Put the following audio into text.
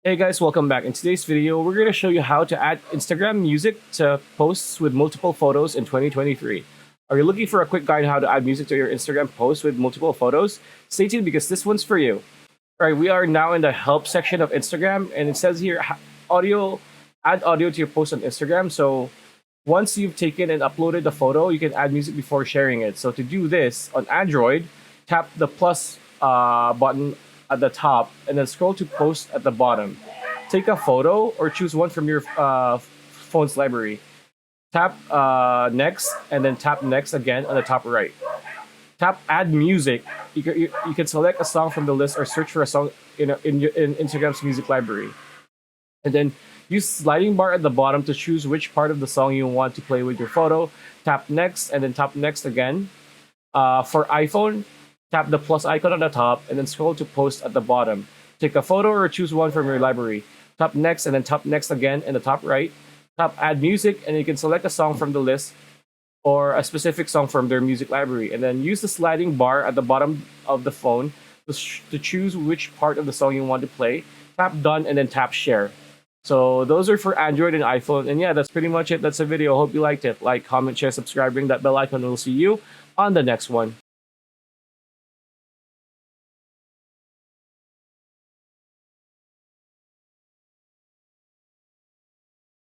Hey guys, welcome back. In today's video, we're going to show you how to add Instagram music to posts with multiple photos in 2023. Are you looking for a quick guide on how to add music to your Instagram post with multiple photos? Stay tuned because this one's for you. All right, we are now in the help section of Instagram, and it says here audio, add audio to your post on Instagram. So once you've taken and uploaded the photo, you can add music before sharing it. So to do this on Android, tap the plus button at the top and then scroll to post at the bottom. Take a photo or choose one from your phone's library. Tap next and then tap next again on the top right. Tap add music. You can select a song from the list or search for a song in Instagram's music library. And then use sliding bar at the bottom to choose which part of the song you want to play with your photo. Tap next and then tap next again. For iPhone, tap the plus icon on the top and then scroll to post at the bottom. Take a photo or choose one from your library. Tap next and then tap next again in the top right. Tap add music and you can select a song from the list or a specific song from their music library. And then use the sliding bar at the bottom of the phone to choose which part of the song you want to play. Tap done and then tap share. So those are for Android and iPhone. And yeah, that's pretty much it. That's the video. Hope you liked it. Like, comment, share, subscribe, ring that bell icon. We'll see you on the next one.